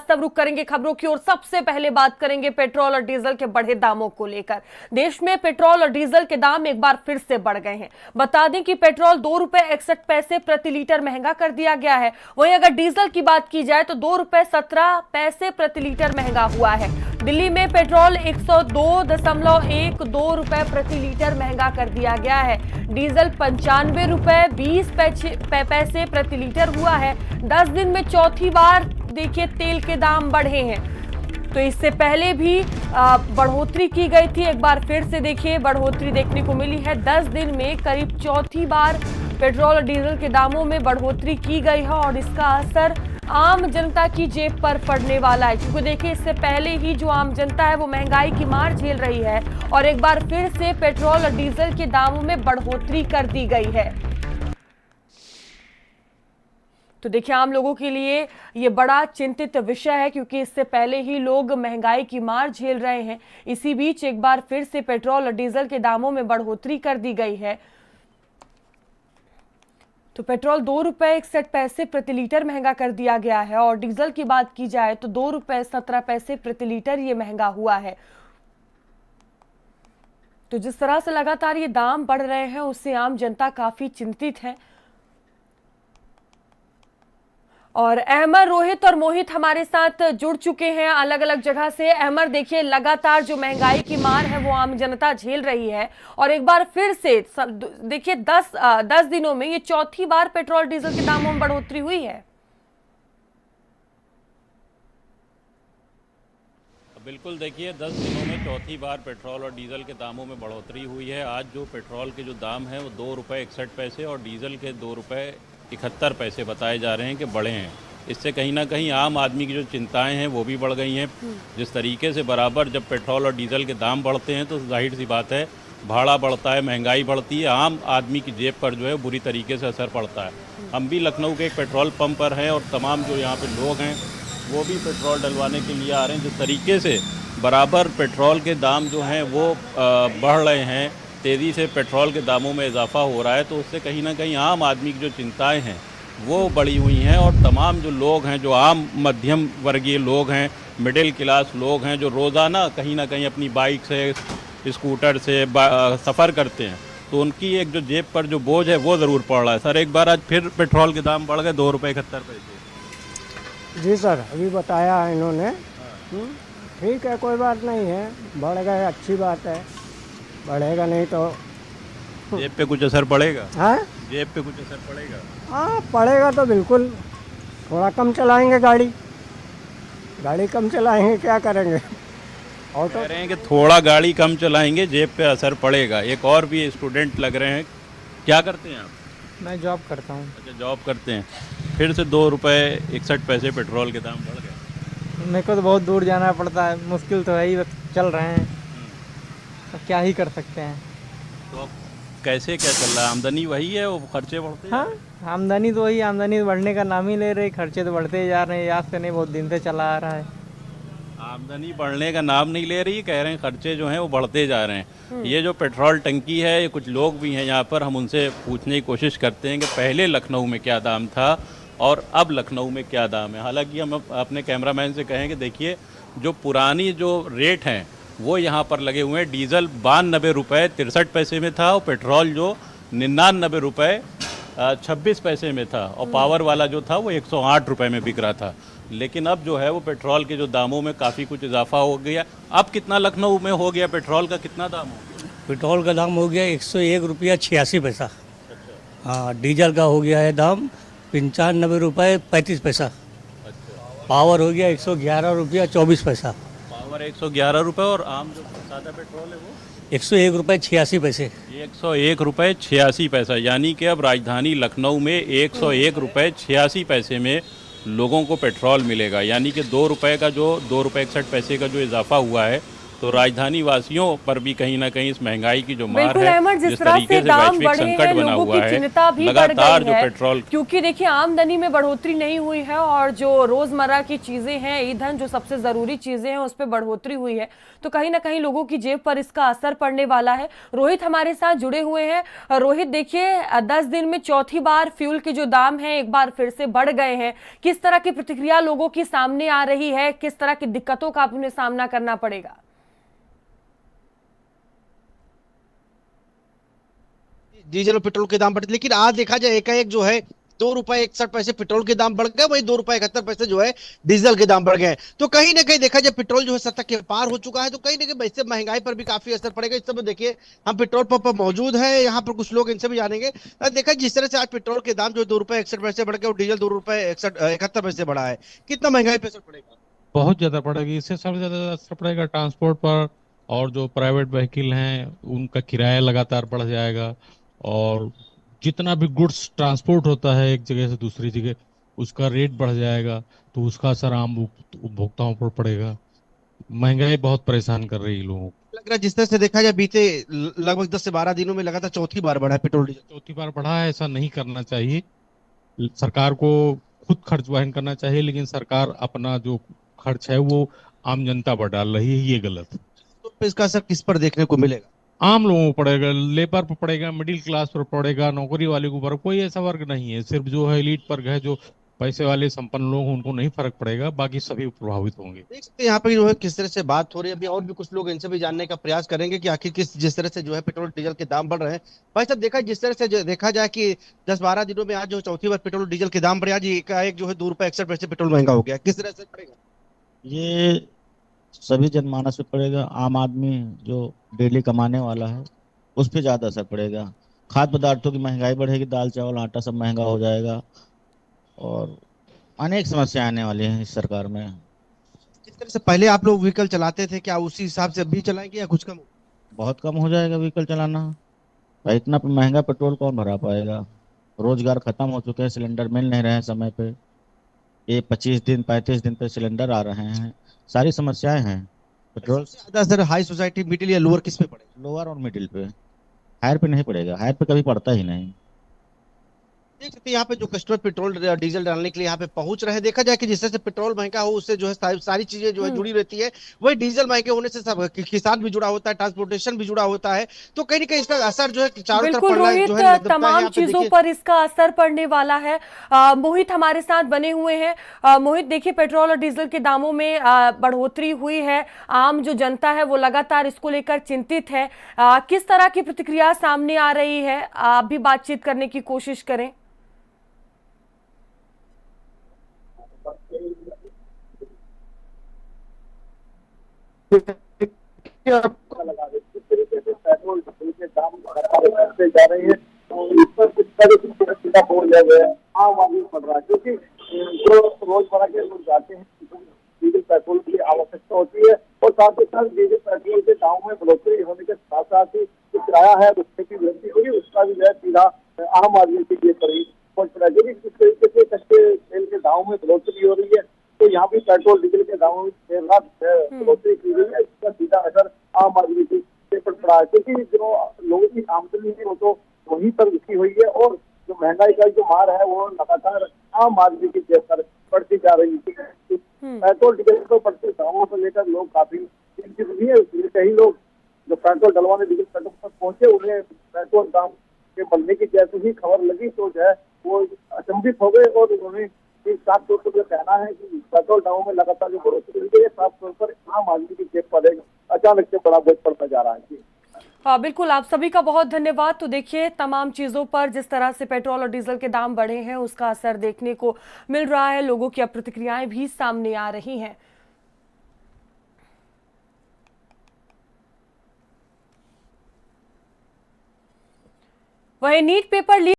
सब रुक करेंगे खबरों की ओर। सबसे पहले बात करेंगे पेट्रोल और डीजल के बढ़े दामों को लेकर। देश में पेट्रोल और डीजल के दाम एक बार फिर से बढ़ गए हैं। बता दें कि पेट्रोल 2 रुपए 61 पैसे प्रति लीटर महंगा कर दिया गया है। वहीं अगर डीजल की बात की जाए तो 2 रुपए 17 पैसे प्रति लीटर महंगा हुआ है। दिल्ली में पेट्रोल 102.12 रुपए प्रति लीटर महंगा कर दिया गया है। डीजल 95 रुपए 20 पैसे प्रति लीटर हुआ है। 10 दिन में चौथी बार देखिए तेल के दाम बढ़े हैं। तो इससे पहले भी बढ़ोतरी की गई थी, एक बार फिर से देखिए बढ़ोतरी देखने को मिली है। 10 दिन में करीब चौथी बार पेट्रोल और डीजल के दामों में बढ़ोतरी की गई है और इसका असर आम जनता की जेब पर पड़ने वाला है, क्योंकि देखिए इससे पहले ही जो आम जनता है वो महंगाई की मार झेल रही है और एक बार फिर से पेट्रोल और डीजल के दामों में बढ़ोतरी कर दी गई है। तो देखिए आम लोगों के लिए ये बड़ा चिंतित विषय है, क्योंकि इससे पहले ही लोग महंगाई की मार झेल रहे हैं। इसी बीच एक बार फिर से पेट्रोल और डीजल के दामों में बढ़ोतरी कर दी गई है। तो पेट्रोल 2 रुपए 61 पैसे प्रति लीटर महंगा कर दिया गया है और डीजल की बात की जाए तो 2 रुपए 17 पैसे प्रति लीटर ये महंगा हुआ है। तो जिस तरह से लगातार ये दाम बढ़ रहे हैं उससे आम जनता काफी चिंतित है। और अहमद, रोहित और मोहित हमारे साथ जुड़ चुके हैं अलग अलग जगह से। अहमद, देखिए लगातार जो महंगाई की मार है वो आम जनता झेल रही है और एक बार फिर से देखिए 10 दिनों में ये चौथी बार पेट्रोल डीजल के दामों में बढ़ोतरी हुई है। बिल्कुल, देखिए 10 दिनों में चौथी बार पेट्रोल और डीजल के दामों में बढ़ोतरी हुई है। आज जो पेट्रोल के जो दाम है वो 2 रुपये 61 पैसे और डीजल के 2 रुपये 71 पैसे बताए जा रहे हैं कि बढ़े हैं। इससे कहीं ना कहीं आम आदमी की जो चिंताएं हैं वो भी बढ़ गई हैं। जिस तरीके से बराबर जब पेट्रोल और डीजल के दाम बढ़ते हैं तो जाहिर सी बात है भाड़ा बढ़ता है, महंगाई बढ़ती है, आम आदमी की जेब पर जो है बुरी तरीके से असर पड़ता है। हम भी लखनऊ के एक पेट्रोल पंप पर हैं और तमाम जो यहाँ पर लोग हैं वो भी पेट्रोल डलवाने के लिए आ रहे हैं। जिस तरीके से बराबर पेट्रोल के दाम जो हैं वो बढ़ रहे हैं, तेज़ी से पेट्रोल के दामों में इजाफा हो रहा है, तो उससे कहीं ना कहीं आम आदमी की जो चिंताएं हैं वो बढ़ी हुई हैं। और तमाम जो लोग हैं, जो आम मध्यम वर्गीय लोग हैं, मिडिल क्लास लोग हैं, जो रोज़ाना कहीं ना कहीं अपनी बाइक से, स्कूटर से सफ़र करते हैं, तो उनकी एक जो जेब पर जो बोझ है वो ज़रूर पड़ रहा है। सर, एक बार आज फिर पेट्रोल के दाम बढ़ गए 2 रुपये 71 पैसे। जी सर, अभी बताया है इन्होंने। ठीक है, कोई बात नहीं है, बढ़ गए अच्छी बात है, बढ़ेगा नहीं तो जेब पे कुछ असर पड़ेगा? हाँ, जेब पे कुछ असर पड़ेगा? हाँ पड़ेगा तो बिल्कुल। थोड़ा कम चलाएंगे गाड़ी कम चलाएंगे, क्या करेंगे। और कह रहे हैं कि थोड़ा गाड़ी कम चलाएंगे जेब पे असर पड़ेगा। एक और भी स्टूडेंट लग रहे हैं, क्या करते हैं आप? मैं जॉब करता हूँ। अच्छा, जॉब करते हैं। फिर से 2 रुपये 61 पैसे पेट्रोल के दाम बढ़ गए। मेरे को तो बहुत दूर जाना पड़ता है, मुश्किल तो है ही, चल रहे हैं तो क्या ही कर सकते हैं। तो अब कैसे क्या चल रहा है? आमदनी वही है, वो खर्चे बढ़ते हैं? हाँ, आमदनी तो वही, आमदनी बढ़ने का नाम ही ले रही, खर्चे तो बढ़ते ही जा रहे हैं। याद से नहीं, बहुत दिन से चला आ रहा है। आमदनी बढ़ने का नाम नहीं ले रही, कह रहे हैं खर्चे जो हैं वो बढ़ते जा रहे हैं। ये जो पेट्रोल टंकी है, ये कुछ लोग भी हैं यहाँ पर, हम उनसे पूछने की कोशिश करते हैं कि पहले लखनऊ में क्या दाम था और अब लखनऊ में क्या दाम है। हालांकि हम अपने कैमरामैन से कहें कि देखिए जो पुरानी जो रेट हैं वो यहाँ पर लगे हुए हैं। डीजल 92 रुपये 63 पैसे में था और पेट्रोल जो 99 रुपये 26 पैसे में था और पावर वाला जो था वो 108 रुपये में बिक रहा था। लेकिन अब जो है वो पेट्रोल के जो दामों में काफ़ी कुछ इजाफा हो गया। अब कितना लखनऊ में हो गया पेट्रोल का, कितना दाम हो गया? पेट्रोल का दाम हो गया 101 रुपया 86 पैसा। हाँ, डीजल का हो गया है दाम 95 रुपये 35 पैसा। पावर हो गया 111 रुपया 24 पैसा। पावर 111 रुपये और आम जो सादा पेट्रोल है वो 101 रुपये 86 पैसे। 101 रुपये 86 पैसा, यानी कि अब राजधानी लखनऊ में 101 रुपये 86 पैसे में लोगों को पेट्रोल मिलेगा। यानी कि 2 रुपये का जो 2 रुपये 61 पैसे का जो इजाफा हुआ है, तो राजधानी वासियों पर भी कहीं ना कहीं इस महंगाई की जो मार बिल्कुल है, अहमद, जिस जिस तरह तरीके से से दाम वैश्विक बढ़े संकट हैं, बना लोगों हुआ की है, चिंता भी बढ़ लगातार गई जो है, पेट्रोल क्योंकि देखिए आमदनी में बढ़ोतरी नहीं हुई है और जो रोजमर्रा की चीजें हैं, ईंधन जो सबसे जरूरी चीजें हैं, उस पर बढ़ोतरी हुई है, तो कहीं ना कहीं लोगों की जेब पर इसका असर पड़ने वाला है। रोहित हमारे साथ जुड़े हुए हैं। रोहित, देखिए 10 दिन में चौथी बार फ्यूल के जो दाम हैं एक बार फिर से बढ़ गए हैं। किस तरह की प्रतिक्रिया लोगों की सामने आ रही है, किस तरह की दिक्कतों का उन्हें सामना करना पड़ेगा? डीजल और पेट्रोल के दाम बढ़े, लेकिन आज देखा जाए एकाएक जो है 2 रुपए 61 पैसे पेट्रोल के दाम बढ़ गए, वही 2 रुपए 71 पैसे जो है डीजल के दाम बढ़ गए। तो कहीं ना कहीं देखा जाए पेट्रोल जो है 70 के पार हो चुका है, तो कहीं ना कहीं वैसे महंगाई पर भी काफी असर पड़ेगा। इस समय देखिए हम पेट्रोल पंप पर मौजूद है, यहाँ पर कुछ लोग इनसे भी जानेंगे। देखा जिस तरह से आज पेट्रोल के दाम जो है 2 रुपए 61 पैसे बढ़ गए और डीजल 2 रुपए 71 पैसे बढ़ा है, कितना महंगाई पे असर पड़ेगा? बहुत ज़्यादा पड़ेगी। इससे सबसे ज़्यादा असर पड़ेगा ट्रांसपोर्ट पर, और जो प्राइवेट व्हीकल हैं उनका किराया लगातार बढ़ जाएगा। और जितना भी गुड्स ट्रांसपोर्ट होता है एक जगह से दूसरी जगह, उसका रेट बढ़ जाएगा। तो उसका असर आम उपभोक्ताओं पर पड़ेगा। महंगाई बहुत परेशान कर रही है लोगों को। लग रहा है जिस तरह से देखा जाए बीते लगभग 10 से 12 दिनों में लगातार चौथी बार बढ़ा है पेट्रोल डीजल। चौथी बार बढ़ा है, ऐसा नहीं करना चाहिए। सरकार को खुद खर्च वहन करना चाहिए, लेकिन सरकार अपना जो खर्च है वो आम जनता पर डाल रही है, ये गलत है। तो इसका असर किस पर देखने को मिलेगा? आम लोगों को पड़ेगा, लेबर पर पड़ेगा, मिडिल क्लास पर पड़ेगा, नौकरी वाले को ऊपर। कोई ऐसा वर्ग नहीं है, सिर्फ जो है एलीट वर्ग है, जो पैसे वाले संपन्न लोग, उनको नहीं फर्क पड़ेगा, बाकी सभी प्रभावित होंगे। देख सकते हैं यहाँ पे जो है किस तरह से बात हो रही है। अभी और भी कुछ लोग इनसे भी जानने का प्रयास करेंगे कि आखिर किस जिस तरह से जो है पेट्रोल डीजल के दाम बढ़ रहे हैं। भाई साहब, देखा जिस तरह से देखा जाए कि 10 12 दिनों में आज जो चौथी बार पेट्रोल डीजल के दाम बढ़े, आज एकाएक जो है 2 रुपए 61 पैसे पेट्रोल महंगा हो गया, किस तरह से पड़ेगा? ये सभी जनमानस पे पड़ेगा। आम आदमी जो डेली कमाने वाला है उस पे ज़्यादा असर पड़ेगा। खाद्य पदार्थों की महंगाई बढ़ेगी, दाल चावल आटा सब महंगा हो जाएगा और अनेक समस्याएं आने वाली हैं इस सरकार में। जिस तरह से पहले आप लोग व्हीकल चलाते थे, क्या उसी हिसाब से अभी चलाएंगे या कुछ कम? बहुत कम हो जाएगा व्हीकल चलाना। भाई इतना महंगा पेट्रोल कौन भरा पाएगा? रोजगार खत्म हो चुके हैं, सिलेंडर मिल नहीं रहे हैं समय पे। ये 25 दिन 35 दिन पे सिलेंडर आ रहे हैं। सारी समस्याएं हैं। पेट्रोल सबसे ज्यादा असर हाई सोसाइटी, मिडिल या लोअर किस पे पड़ेगा? लोअर और मिडिल पे, हायर पे नहीं पड़ेगा। हायर पे कभी पड़ता ही नहीं। देख सकते हैं यहाँ पे जो कस्टमर पेट्रोल डीजल डालने के लिए यहाँ पे पहुंच रहे हैं। देखा जाए कि जिस तरह से पेट्रोल महंगा हो उससे जो है सारी चीजें जो है जुड़ी रहती है, वही डीजल महंगे होने से सब किसान भी जुड़ा होता है, ट्रांसपोर्टेशन भी जुड़ा होता है। तो कहीं ना कहीं इसका असर जो है चारों तरफ बिल्कुल पड़ रहा है, रोहित, जो है लगता है तमाम यहाँ पे चीजों देखिए। पर इसका असर पड़ने वाला है। मोहित हमारे साथ बने हुए हैं। मोहित, देखिए पेट्रोल और डीजल के दामों में बढ़ोतरी हुई है। आम जो जनता है वो लगातार इसको लेकर चिंतित है। किस तरह की प्रतिक्रिया सामने आ रही है? आप भी बातचीत करने की कोशिश करें। पेट्रोल डीजल के दाम बढ़ते जा रहे हैं, तो इस पर किस तरह की सुरक्षा बोल गए आम आदमी पड़ रहा है, क्योंकि जो रोजमर्रा के लोग जाते हैं डीजल पेट्रोल की आवश्यकता होती है, और साथ ही साथ डीजल पेट्रोल के दाम में बढ़ोतरी होने के साथ साथ ही जो किराया है उसमें भी वृद्धि हुई, उसका भी जो है सीधा आम आदमी की जेब पर ही पहुंच रहा है। यदि जिस तरीके से कच्चे तेल के दामों में बढ़ोतरी हो रही है, तो यहाँ भी पेट्रोल डीजल के दामों में बढ़ोतरी की गई है, इसका सीधा असर आम आदमी की जेब पर पड़ा है, क्योंकि जो लोगों की आमदनी है वो तो वहीं पर रुकी हुई है, और जो महंगाई का जो मार है वो लगातार आम आदमी की जेब पर बढ़ती जा रही है। पेट्रोल डीजल को बढ़ते दामों को लेकर लोग काफी चिंतित भी है। कई लोग जो पेट्रोल डलवाने डीजल पेट्रोल पर पहुंचे, उन्हें पेट्रोल दाम के बढ़ने की जैसे ही खबर लगी तो जो है वो अचंभित हो गए, और उन्होंने साफ तौर पर जो कहना है कि पेट्रोल दामों में लगातार जो बढ़ोतरी हुई है, साफ तौर पर आम आदमी की जेब पर एक अचानक से बड़ा बोझ पड़ता जा रहा है। हाँ बिल्कुल, आप सभी का बहुत धन्यवाद। तो देखिए तमाम चीज़ों पर जिस तरह से पेट्रोल और डीजल के दाम बढ़े हैं उसका असर देखने को मिल रहा है। लोगों की अब प्रतिक्रियाएं भी सामने आ रही हैं। वहीं नीट पेपर लीक